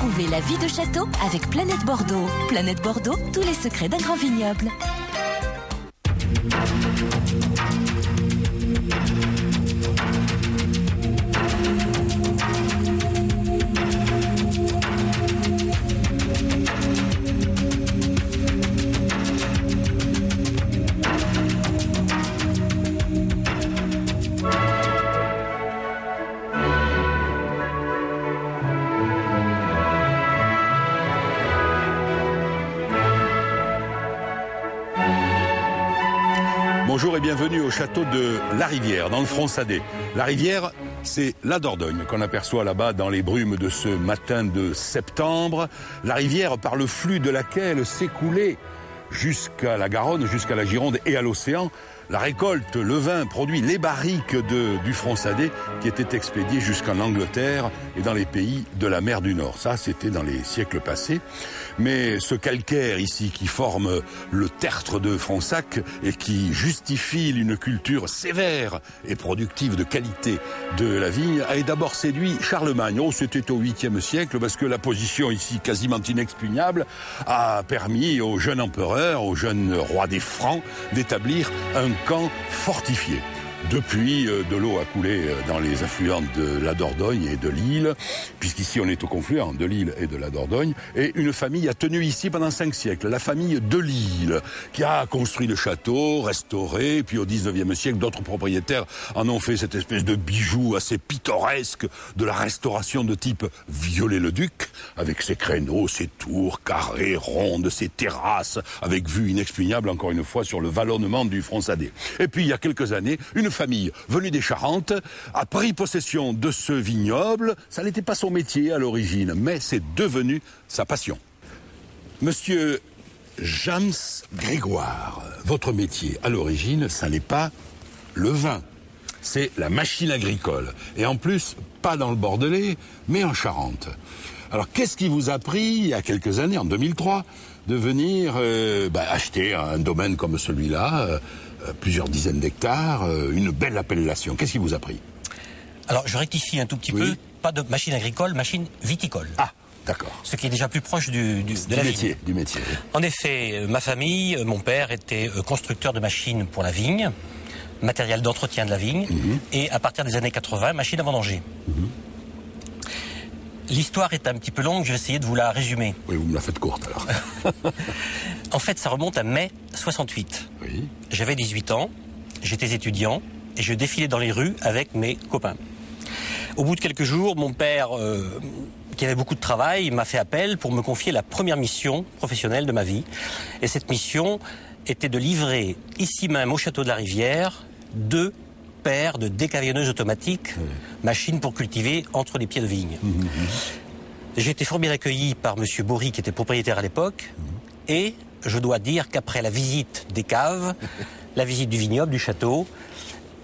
Retrouvez la vie de château avec Planète Bordeaux. Planète Bordeaux, tous les secrets d'un grand vignoble. Bonjour et bienvenue au château de La Rivière, dans le Fronsadais. La Rivière, c'est la Dordogne qu'on aperçoit là-bas dans les brumes de ce matin de septembre. La Rivière par le flux de laquelle s'écoulait jusqu'à la Garonne, jusqu'à la Gironde et à l'océan, la récolte, le vin produit, les barriques du Fronsadais qui étaient expédiées jusqu'en Angleterre et dans les pays de la mer du Nord. Ça, c'était dans les siècles passés. Mais ce calcaire ici qui forme le tertre de Fronsac et qui justifie une culture sévère et productive de qualité de la vigne a d'abord séduit Charlemagne. Oh, c'était au 8e siècle parce que la position ici quasiment inexpugnable a permis au jeune empereur, au jeune roi des Francs d'établir un camp fortifié. Depuis, de l'eau a coulé dans les affluents de la Dordogne et de l'Isle, puisqu'ici on est au confluent de l'Isle et de la Dordogne, et une famille a tenu ici pendant 5 siècles, la famille de l'Isle, qui a construit le château, restauré, puis au 19e siècle, d'autres propriétaires en ont fait cette espèce de bijou assez pittoresque de la restauration de type Viollet-le-Duc, avec ses créneaux, ses tours carrées, rondes, ses terrasses, avec vue inexpugnable, encore une fois, sur le vallonnement du Fronsadais. Et puis, il y a quelques années, une famille venue des Charentes a pris possession de ce vignoble. Ça n'était pas son métier à l'origine, mais c'est devenu sa passion. Monsieur James Grégoire, votre métier à l'origine, ça n'est pas le vin, c'est la machine agricole. Et en plus, pas dans le Bordelais, mais en Charente. Alors, qu'est-ce qui vous a pris, il y a quelques années, en 2003, de venir acheter un domaine comme celui-là, plusieurs dizaines d'hectares, une belle appellation. Qu'est-ce qui vous a pris? Alors, je rectifie un tout petit peu, pas de machine agricole, machine viticole. Ah, d'accord. Ce qui est déjà plus proche de la métier, vigne. Du métier. En effet, ma famille, mon père était constructeur de machines pour la vigne, matériel d'entretien de la vigne, et à partir des années 80, machine à vendanger. L'histoire est un petit peu longue, je vais essayer de vous la résumer. Oui, vous me la faites courte alors. En fait, ça remonte à mai 68. Oui. J'avais 18 ans, j'étais étudiant et je défilais dans les rues avec mes copains. Au bout de quelques jours, mon père, qui avait beaucoup de travail, m'a fait appel pour me confier la première mission professionnelle de ma vie. Et cette mission était de livrer, ici même au château de la Rivière, 2 paires de décavionneuses automatiques, machines pour cultiver entre les pieds de vigne. J'ai été fort bien accueilli par monsieur Bory, qui était propriétaire à l'époque, et je dois dire qu'après la visite des caves, la visite du vignoble, du château,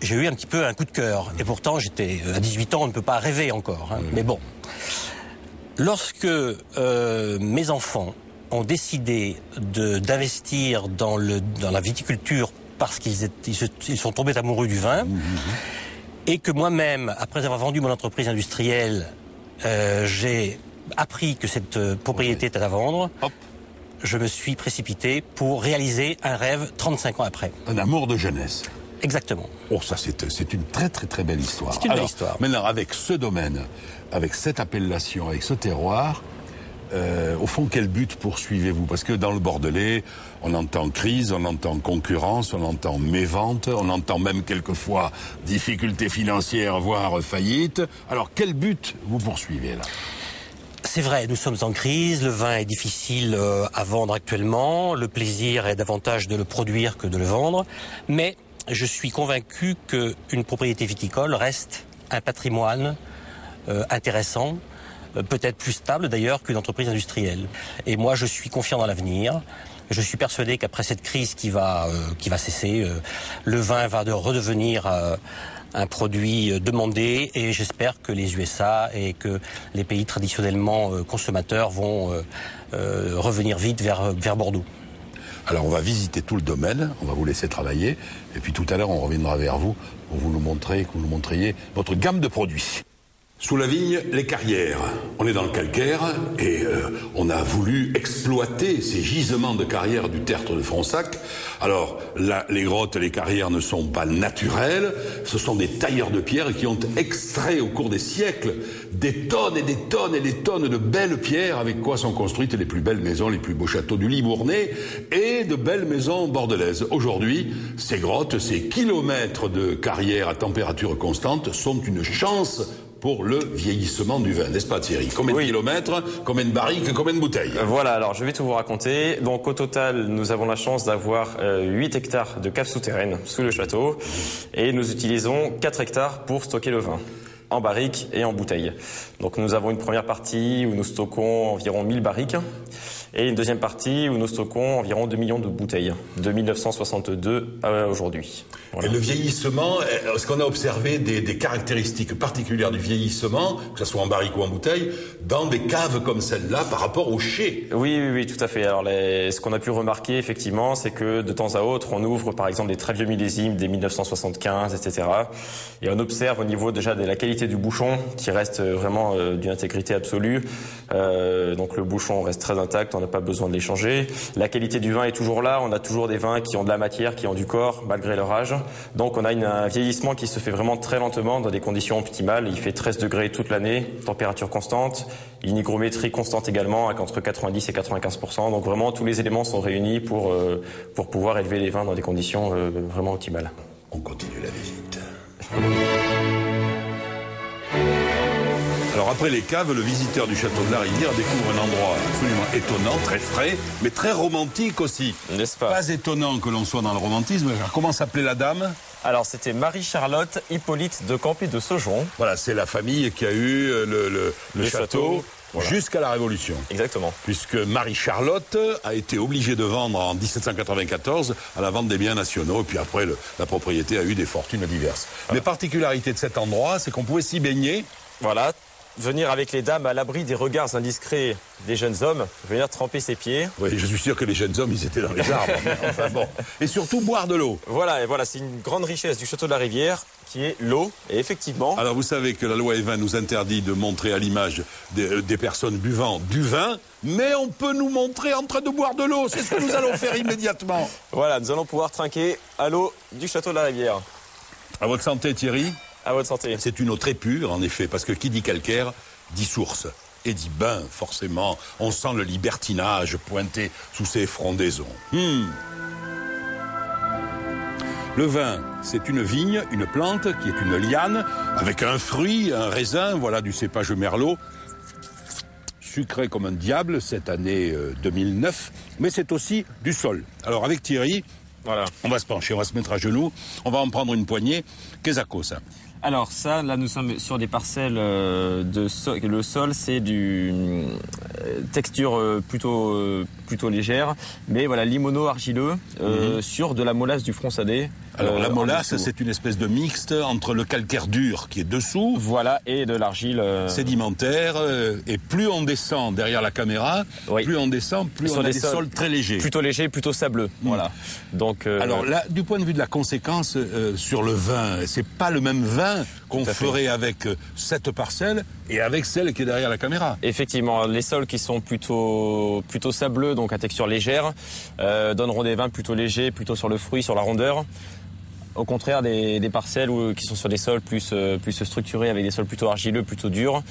j'ai eu un petit peu un coup de cœur. Et pourtant, j'étais à 18 ans, on ne peut pas rêver encore. Hein. Mais bon, lorsque mes enfants ont décidé d'investir dans la viticulture parce qu'ils sont tombés amoureux du vin, et que moi-même, après avoir vendu mon entreprise industrielle, j'ai appris que cette propriété était à vendre, je me suis précipité pour réaliser un rêve 35 ans après. Un amour de jeunesse. Exactement. Oh, ça c'est une très très très belle histoire. C'est une belle histoire. Maintenant, avec ce domaine, avec cette appellation, avec ce terroir, au fond, quel but poursuivez-vous? Parce que dans le Bordelais, on entend crise, on entend concurrence, on entend mévente, on entend même quelquefois difficultés financières, voire faillite. Alors, quel but vous poursuivez là? C'est vrai, nous sommes en crise, le vin est difficile à vendre actuellement, le plaisir est davantage de le produire que de le vendre, mais je suis convaincu qu'une propriété viticole reste un patrimoine intéressant, peut-être plus stable d'ailleurs qu'une entreprise industrielle. Et moi, je suis confiant dans l'avenir. Je suis persuadé qu'après cette crise qui va cesser, le vin va redevenir un produit demandé, et j'espère que les USA et que les pays traditionnellement consommateurs vont revenir vite vers Bordeaux. Alors on va visiter tout le domaine, on va vous laisser travailler, et puis tout à l'heure on reviendra vers vous pour vous nous montrer, que vous nous montriez votre gamme de produits. Sous la vigne, les carrières. On est dans le calcaire et on a voulu exploiter ces gisements de carrières du tertre de Fronsac. Alors là, les grottes et les carrières ne sont pas naturelles, ce sont des tailleurs de pierre qui ont extrait au cours des siècles des tonnes et des tonnes et des tonnes de belles pierres avec quoi sont construites les plus belles maisons, les plus beaux châteaux du Libournais et de belles maisons bordelaises. Aujourd'hui, ces grottes, ces kilomètres de carrières à température constante sont une chance pour le vieillissement du vin, n'est-ce pas Thierry? Combien de kilomètres, combien de barriques, combien de bouteilles? Voilà, alors je vais tout vous raconter. Donc au total, nous avons la chance d'avoir 8 hectares de caves souterraines sous le château et nous utilisons 4 hectares pour stocker le vin, en barriques et en bouteilles. Donc nous avons une première partie où nous stockons environ 1000 barriques et une deuxième partie où nous stockons environ 2 millions de bouteilles, de 1962 à aujourd'hui. Voilà. Et le vieillissement, est-ce qu'on a observé des caractéristiques particulières du vieillissement, que ce soit en barrique ou en bouteille, dans des caves comme celle-là par rapport au chai? Oui, tout à fait. Alors ce qu'on a pu remarquer effectivement, c'est que de temps à autre, on ouvre par exemple des très vieux millésimes, des 1975, etc. Et on observe au niveau déjà de la qualité du bouchon, qui reste vraiment d'une intégrité absolue. Donc le bouchon reste très intact, on n'a pas besoin de l'échanger. La qualité du vin est toujours là, on a toujours des vins qui ont de la matière, qui ont du corps, malgré leur âge. Donc on a un vieillissement qui se fait vraiment très lentement dans des conditions optimales. Il fait 13 degrés toute l'année, température constante, une hygrométrie constante également, avec entre 90 et 95%. Donc vraiment tous les éléments sont réunis pour pouvoir élever les vins dans des conditions vraiment optimales. On continue la visite. Alors après les caves, le visiteur du château de la Rivière découvre un endroit absolument étonnant, très frais, mais très romantique aussi. N'est-ce pas? Pas étonnant que l'on soit dans le romantisme. Alors, comment s'appelait la dame? Alors c'était Marie-Charlotte Hippolyte de Campy de Saujon. Voilà, c'est la famille qui a eu le château voilà, jusqu'à la Révolution. Exactement. Puisque Marie-Charlotte a été obligée de vendre en 1794 à la vente des biens nationaux. Et puis après, la propriété a eu des fortunes diverses. Voilà. Les particularités de cet endroit, c'est qu'on pouvait s'y baigner. Voilà. Venir avec les dames à l'abri des regards indiscrets des jeunes hommes, venir tremper ses pieds. Oui, je suis sûr que les jeunes hommes, ils étaient dans les arbres. Enfin bon. Et surtout boire de l'eau. Voilà, c'est une grande richesse du château de la Rivière qui est l'eau. Et effectivement... Alors vous savez que la loi Evin nous interdit de montrer à l'image des personnes buvant du vin, mais on peut nous montrer en train de boire de l'eau. C'est ce que nous allons faire immédiatement. Voilà, nous allons pouvoir trinquer à l'eau du château de la Rivière. À votre santé Thierry. À votre santé. C'est une eau très pure, en effet, parce que qui dit calcaire, dit source. Et dit bain, forcément. On sent le libertinage pointé sous ces frondaisons. Le vin, c'est une vigne, une plante, qui est une liane, avec un fruit, un raisin, voilà, du cépage merlot. Sucré comme un diable, cette année 2009. Mais c'est aussi du sol. Alors, avec Thierry... Voilà. On va se pencher, on va se mettre à genoux, on va en prendre une poignée. Qu'est-ce que ça? Alors ça, là nous sommes sur des parcelles de sol. Le sol, c'est du texture plutôt légère, mais voilà, limono argileux sur de la molasse du Fronsadé. Alors la molasse, c'est une espèce de mixte entre le calcaire dur qui est dessous, voilà, et de l'argile sédimentaire. Et plus on descend derrière la caméra, plus on descend, plus on a des sols très légers, plutôt légers, plutôt sableux. Voilà. Donc alors là, du point de vue de la conséquence sur le vin, c'est pas le même vin qu'on ferait avec cette parcelle et avec celle qui est derrière la caméra. Effectivement, les sols qui sont plutôt sableux, donc à texture légère, donneront des vins plutôt légers, plutôt sur le fruit, sur la rondeur. Au contraire des parcelles qui sont sur des sols plus structurés, avec des sols plutôt argileux, plutôt durs,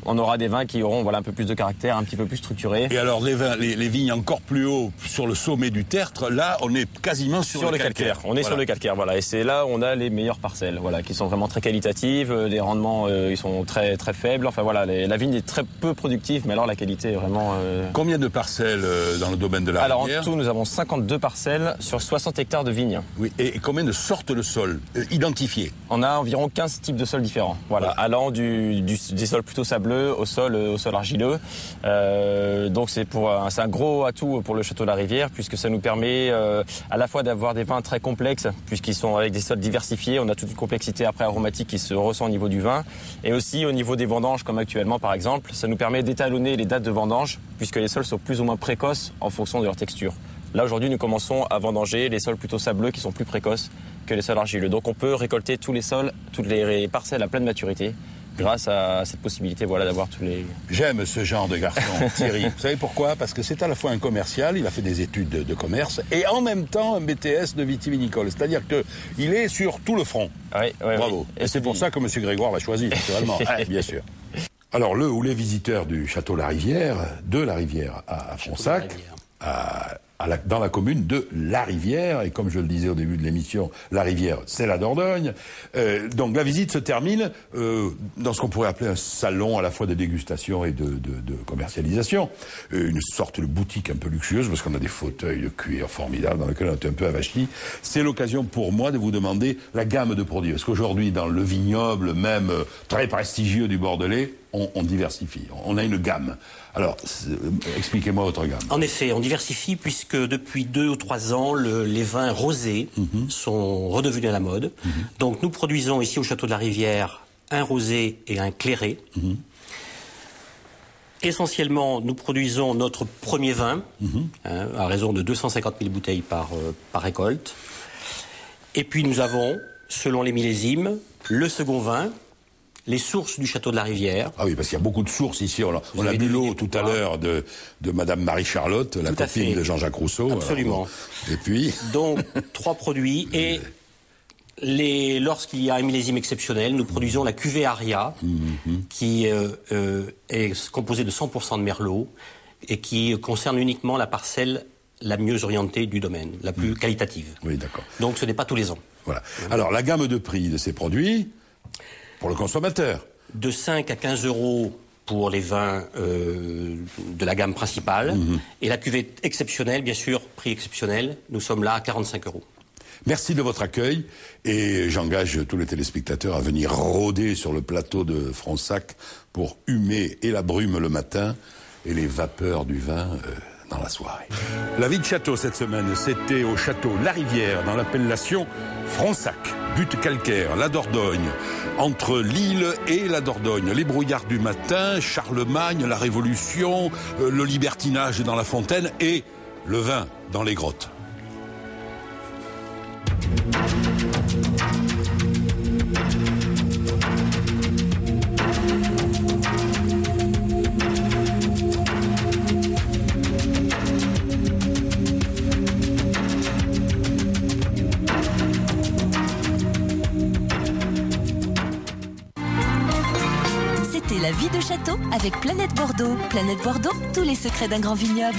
on aura des vins qui auront un peu plus de caractère, un petit peu plus structurés. Et alors les vignes encore plus haut, sur le sommet du tertre, là on est quasiment sur le calcaire. On est sur le calcaire, voilà. Et c'est là où on a les meilleures parcelles, voilà, qui sont vraiment très qualitatives, des rendements ils sont très très faibles. Enfin voilà, la vigne est très peu productive, mais alors la qualité est vraiment... Combien de parcelles dans le domaine de la Rivière? Alors en tout, nous avons 52 parcelles sur 60 hectares de vignes. Oui, et combien de sortes de sol identifié? On a environ 15 types de sols différents, voilà, allant des sols plutôt sableux au sol argileux. Donc c'est un gros atout pour le château de la Rivière, puisque ça nous permet à la fois d'avoir des vins très complexes, puisqu'ils sont avec des sols diversifiés. On a toute une complexité après aromatique qui se ressent au niveau du vin, et aussi au niveau des vendanges, comme actuellement par exemple. Ça nous permet d'étalonner les dates de vendange, puisque les sols sont plus ou moins précoces en fonction de leur texture. Là, aujourd'hui, nous commençons à vendanger les sols plutôt sableux qui sont plus précoces que les sols argileux. Donc, on peut récolter tous les sols, toutes les parcelles à pleine maturité, grâce à cette possibilité d'avoir tous les... J'aime ce genre de garçon, Thierry. Vous savez pourquoi? Parce que c'est à la fois un commercial, il a fait des études de commerce, et en même temps un BTS de vitivinicole. C'est-à-dire qu'il est sur tout le front. Oui, bravo. Oui. Et c'est pour ça que M. Grégoire l'a choisi, naturellement. Bien sûr. Alors, le ou les visiteurs du château de la Rivière à Fronsac, dans la commune de La Rivière, et comme je le disais au début de l'émission, La Rivière, c'est la Dordogne. Donc la visite se termine dans ce qu'on pourrait appeler un salon à la fois de dégustation et de commercialisation, une sorte de boutique un peu luxueuse, parce qu'on a des fauteuils de cuir formidables dans lesquels on est un peu avachis. C'est l'occasion pour moi de vous demander la gamme de produits, parce qu'aujourd'hui, dans le vignoble, même très prestigieux du Bordelais, on diversifie, on a une gamme. Alors, expliquez-moi votre gamme. En effet, on diversifie puisque depuis 2 ou 3 ans, les vins rosés sont redevenus à la mode. Donc nous produisons ici au Château de la Rivière un rosé et un clairé. Essentiellement, nous produisons notre premier vin, à raison de 250 000 bouteilles par récolte. Et puis nous avons, selon les millésimes, le second vin, les sources du Château de la Rivière. Ah oui, parce qu'il y a beaucoup de sources ici. On a bu l'eau tout à l'heure de Madame Marie-Charlotte, la copine de Jean-Jacques Rousseau. Absolument. Et puis... Donc, 3 produits. Et lorsqu'il y a un millésime exceptionnel, nous produisons la cuvée Aria, qui est composée de 100% de merlot et qui concerne uniquement la parcelle la mieux orientée du domaine, la plus qualitative. Oui, d'accord. Donc ce n'est pas tous les ans. Voilà. Alors, la gamme de prix de ces produits... Pour le consommateur. De 5 à 15 euros pour les vins de la gamme principale. Et la cuvée exceptionnelle, bien sûr, prix exceptionnel, nous sommes là à 45 euros. Merci de votre accueil et j'engage tous les téléspectateurs à venir rôder sur le plateau de Fronsac pour humer et la brume le matin et les vapeurs du vin dans la soirée. La vie de château cette semaine, c'était au château La Rivière dans l'appellation Fronsac. Butte calcaire, la Dordogne, entre l'île et la Dordogne, les brouillards du matin, Charlemagne, la Révolution, le libertinage dans la fontaine et le vin dans les grottes. La vie de château avec Planète Bordeaux. Planète Bordeaux, tous les secrets d'un grand vignoble.